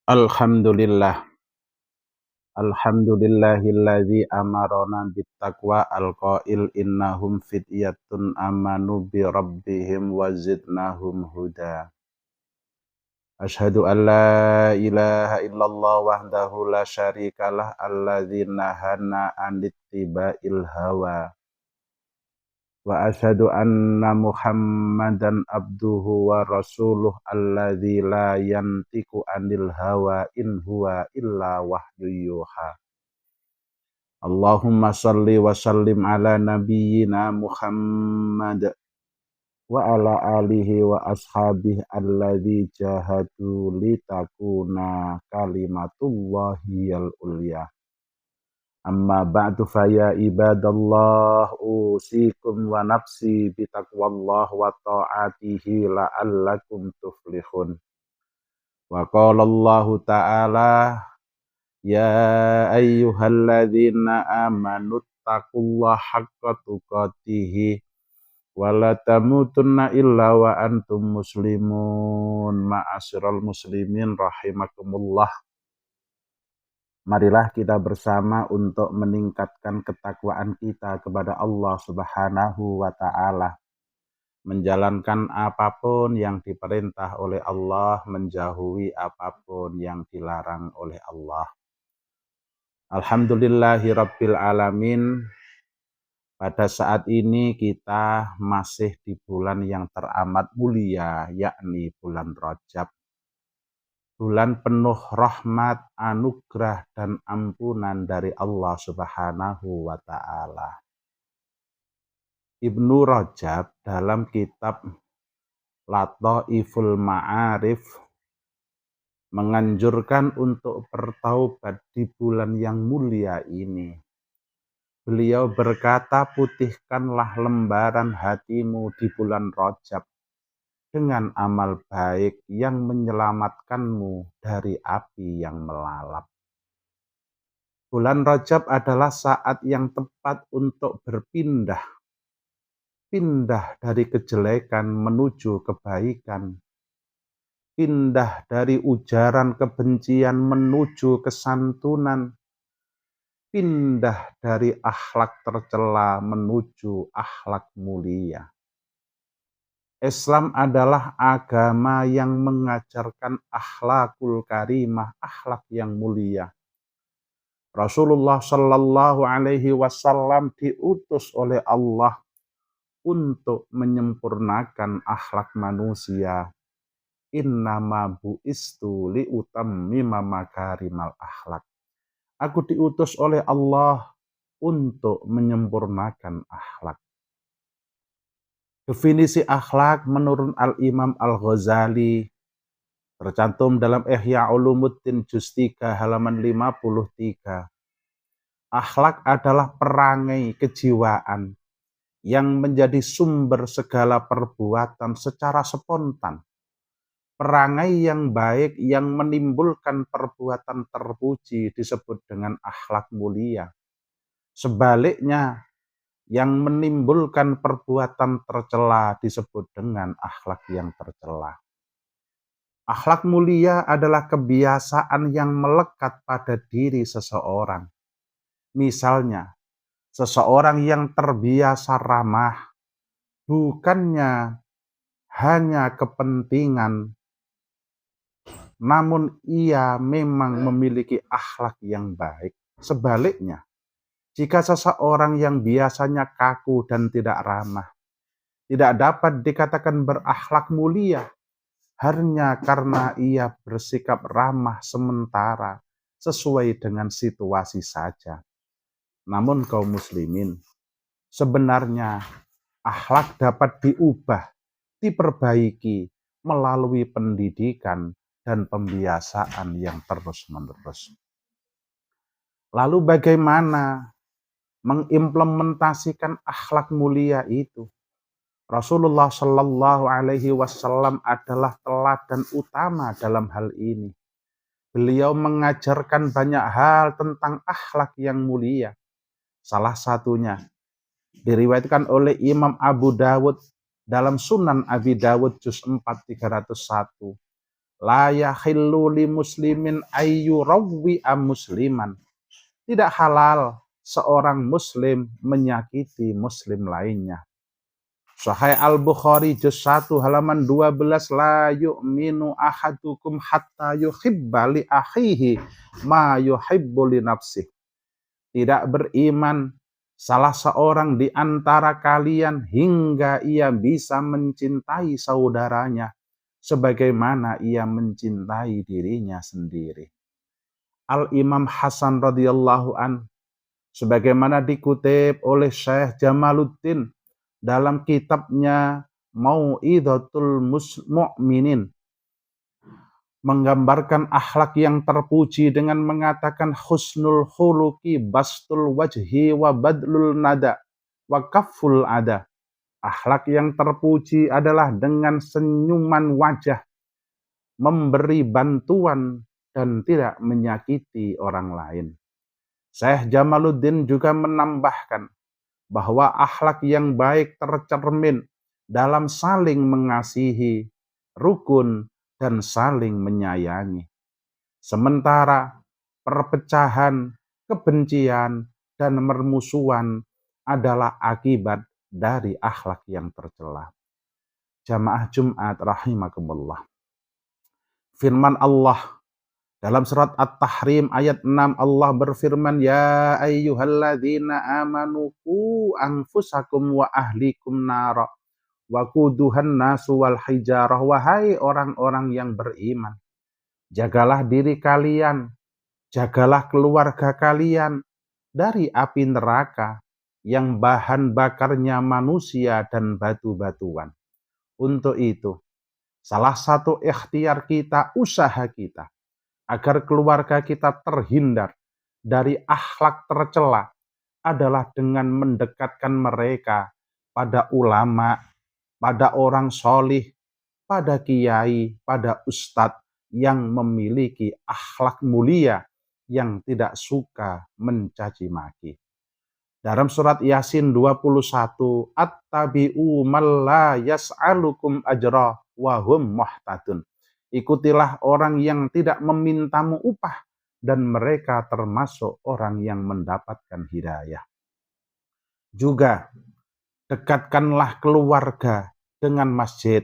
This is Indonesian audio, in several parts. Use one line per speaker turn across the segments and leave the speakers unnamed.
Alhamdulillah. Alhamdulillahilladzi amarona bittaqwa alqail innahum fityatun amanu bi rabbihim wa zidnahum huda. Asyhadu an la ilaha illallah wahdahu la syarikalah alladzi nahana anittiba'il hawa. Wa asyhadu anna Muhammadan abduhu wa rasuluh alladzi la yantiqu anil hawa in huwa illa wahyu yuha. Allahumma salli wa sallim ala nabiyyina Muhammad wa ala alihi wa ashabihi alladzi jahadu litakuna kalimatullahi al-ulya. Amma ba'du fa ya ibadallah usikum wa nafsi bitaqwallah wa ta'atihi la'allakum tuflihun. Wa qala Allah ta'ala ya ayyuhalladzina amanu taqullaha haqqa tuqatih wa la tamutunna illa wa antum muslimun. Ma'asyiral muslimin rahimakumullah. Marilah kita bersama untuk meningkatkan ketakwaan kita kepada Allah Subhanahu wa taala. Menjalankan apapun yang diperintah oleh Allah, menjauhi apapun yang dilarang oleh Allah. Alhamdulillahi rabbil alamin. Pada saat ini kita masih di bulan yang teramat mulia, yakni bulan Rajab. Bulan penuh rahmat, anugerah, dan ampunan dari Allah Subhanahu wa ta'ala. Ibnu Rajab dalam kitab Lataiful Ma'arif menganjurkan untuk bertaubat di bulan yang mulia ini. Beliau berkata, putihkanlah lembaran hatimu di bulan Rajab dengan amal baik yang menyelamatkanmu dari api yang melalap. Bulan Rajab adalah saat yang tepat untuk berpindah. Pindah dari kejelekan menuju kebaikan. Pindah dari ujaran kebencian menuju kesantunan. Pindah dari akhlak tercela menuju akhlak mulia. Islam adalah agama yang mengajarkan akhlakul karimah, akhlak yang mulia. Rasulullah Shallallahu Alaihi Wasallam diutus oleh Allah untuk menyempurnakan akhlak manusia. Innama bu'istu liutammima makarimal akhlak. Aku diutus oleh Allah untuk menyempurnakan akhlak. Definisi akhlak menurut Al-Imam Al-Ghazali tercantum dalam Ihya Ulumuddin juz 3 halaman 53. Akhlak adalah perangai kejiwaan yang menjadi sumber segala perbuatan secara spontan. Perangai yang baik yang menimbulkan perbuatan terpuji disebut dengan akhlak mulia. Sebaliknya, yang menimbulkan perbuatan tercela disebut dengan akhlak yang tercela. Akhlak mulia adalah kebiasaan yang melekat pada diri seseorang. Misalnya, seseorang yang terbiasa ramah, bukannya hanya kepentingan, namun ia memang memiliki akhlak yang baik. Sebaliknya, jika seseorang yang biasanya kaku dan tidak ramah, tidak dapat dikatakan berakhlak mulia, hanya karena ia bersikap ramah sementara sesuai dengan situasi saja. Namun kaum muslimin, sebenarnya akhlak dapat diubah, diperbaiki melalui pendidikan dan pembiasaan yang terus-menerus. Lalu bagaimana mengimplementasikan akhlak mulia itu? Rasulullah Shallallahu Alaihi Wasallam adalah teladan utama dalam hal ini. Beliau mengajarkan banyak hal tentang akhlak yang mulia. Salah satunya diriwayatkan oleh Imam Abu Dawud dalam Sunan Abi Dawud juz 4 301. La yahillu li muslimin ayyurawwi'a musliman. Tidak halal seorang muslim menyakiti muslim lainnya. Sahih Al-Bukhari juz 1 halaman 12, la yu'minu ahadukum hatta yuhibba li akhihi ma yuhibbu li nafsih. Tidak beriman salah seorang di antara kalian hingga ia bisa mencintai saudaranya sebagaimana ia mencintai dirinya sendiri. Al-Imam Hasan radhiyallahu an, sebagaimana dikutip oleh Syekh Jamaluddin dalam kitabnya Mau'izatul Mu'minin, menggambarkan akhlak yang terpuji dengan mengatakan husnul khuluqi bastul wajhi wa badlul nada wa kafful ada. Akhlak yang terpuji adalah dengan senyuman wajah, memberi bantuan dan tidak menyakiti orang lain. Syekh Jamaluddin juga menambahkan bahwa akhlak yang baik tercermin dalam saling mengasihi, rukun, dan saling menyayangi. Sementara perpecahan, kebencian, dan permusuhan adalah akibat dari akhlak yang tercela. Jamaah Jumat rahimakumullah. Firman Allah dalam surat At-Tahrim ayat 6, Allah berfirman, ya ayyuhalladzina amanu qu anfusakum wa ahlikum nara wa quduhan nasu wal hijarah. Wahai orang-orang yang beriman, jagalah diri kalian, jagalah keluarga kalian dari api neraka yang bahan bakarnya manusia dan batu-batuan. Untuk itu, salah satu ikhtiar kita, usaha kita, agar keluarga kita terhindar dari akhlak tercela adalah dengan mendekatkan mereka pada ulama, pada orang solih, pada kiai, pada ustadz yang memiliki akhlak mulia yang tidak suka mencaci maki. Dalam surat Yasin 21, Attabi'u man la yas'alukum ajra wa hum muhtadun. Ikutilah orang yang tidak memintamu upah dan mereka termasuk orang yang mendapatkan hidayah. Juga dekatkanlah keluarga dengan masjid,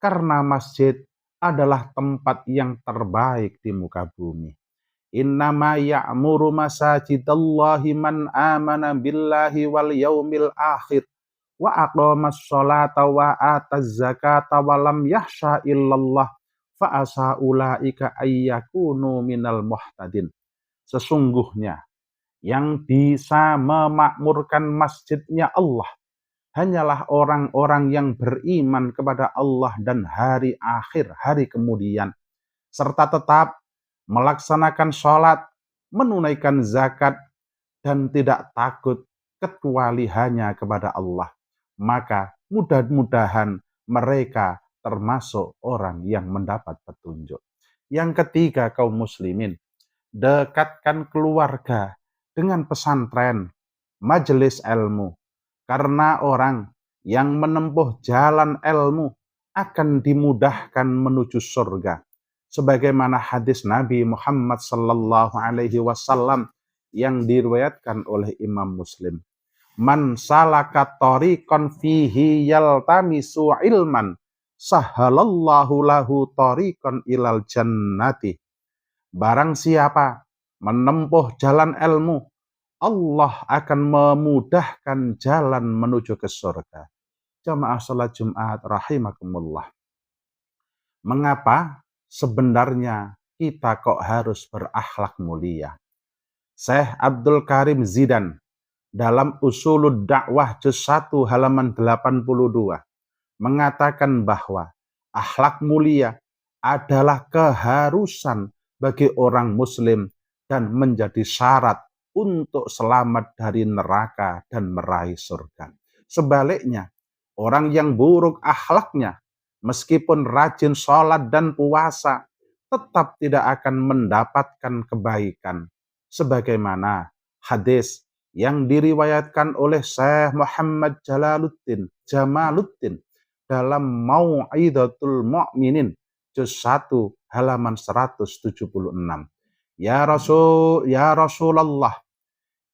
karena masjid adalah tempat yang terbaik di muka bumi. Innama ya'muru masajidallahi man amana billahi wal yaumil akhir wa aqamas sholata wa ataz zakata wa lam yahsha illallah fa'asa ulaika ayyakunu minal muhtadin. Sesungguhnya yang bisa memakmurkan masjidnya Allah hanyalah orang-orang yang beriman kepada Allah dan hari akhir, hari kemudian, serta tetap melaksanakan sholat, menunaikan zakat, dan tidak takut kecuali hanya kepada Allah. Maka mudah-mudahan mereka termasuk orang yang mendapat petunjuk. Yang ketiga, kaum muslimin, dekatkan keluarga dengan pesantren, majelis ilmu. Karena orang yang menempuh jalan ilmu akan dimudahkan menuju surga. Sebagaimana hadis Nabi Muhammad sallallahu alaihi wasallam yang diriwayatkan oleh Imam Muslim. Man salaka tariqan fihi yaltamisu ilman sahhalallahu lahu tariqan ilal jannati. Barang siapa menempuh jalan ilmu, Allah akan memudahkan jalan menuju ke surga. Jamaah salat Jumat rahimakumullah. Mengapa sebenarnya kita kok harus berakhlak mulia? Syekh Abdul Karim Zidan dalam Usulud Dakwah juz 1 halaman 82 mengatakan bahwa akhlak mulia adalah keharusan bagi orang muslim dan menjadi syarat untuk selamat dari neraka dan meraih surga. Sebaliknya, orang yang buruk akhlaknya, meskipun rajin sholat dan puasa, tetap tidak akan mendapatkan kebaikan. Sebagaimana hadis yang diriwayatkan oleh Syekh Muhammad Jamaluddin dalam Mau'izatul Mu'minin juz 1 halaman 176. Ya Rasulullah,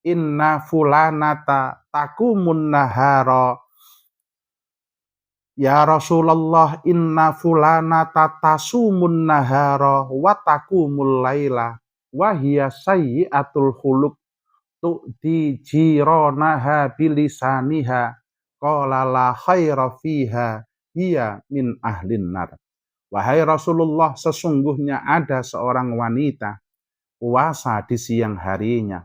inna fulanata takumun nahara. Ya Rasulullah, inna fulanata tasumun nahara wa takumul laila wa hiya sayyi'atul khuluq tu'ti jiranaha bilisaniha qala la khaira fiha hiya min ahlin nar. Wahai Rasulullah, sesungguhnya ada seorang wanita puasa di siang harinya,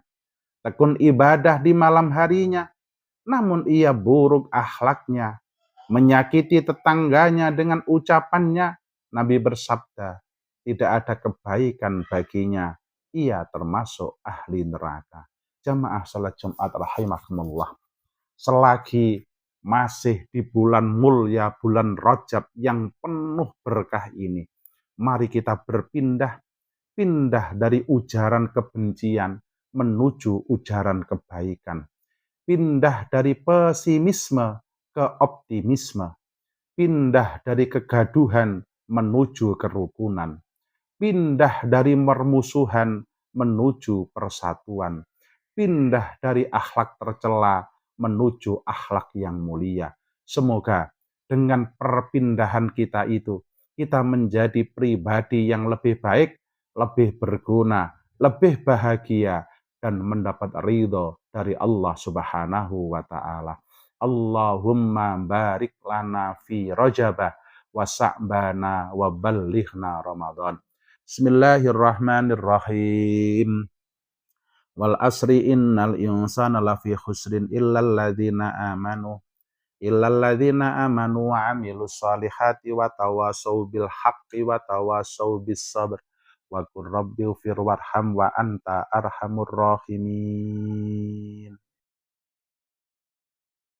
tekun ibadah di malam harinya, namun ia buruk akhlaknya, menyakiti tetangganya dengan ucapannya. Nabi bersabda, tidak ada kebaikan baginya, ia termasuk ahli neraka. Jamaah salat Jumat rahimakumullah. Selagi masih di bulan mulia, bulan Rajab yang penuh berkah ini, mari kita pindah dari ujaran kebencian menuju ujaran kebaikan. Pindah dari pesimisme ke optimisme. Pindah dari kegaduhan menuju kerukunan. Pindah dari permusuhan menuju persatuan. Pindah dari akhlak tercela menuju akhlak yang mulia. Semoga dengan perpindahan kita itu, kita menjadi pribadi yang lebih baik, lebih berguna, lebih bahagia, dan mendapat ridho dari Allah Subhanahu wa Ta'ala. Allahumma barik lana fi Rajabah wa sa'bana wa ballighna Ramadan. Bismillahirrahmanirrahim. Wal asri innal insana lafi khusrin illalladzina amanu wa amilus solihati wa tawasau bil haqqi wa tawasau bis sabr wa qur rabbighfir warham wa anta arhamur rahimin.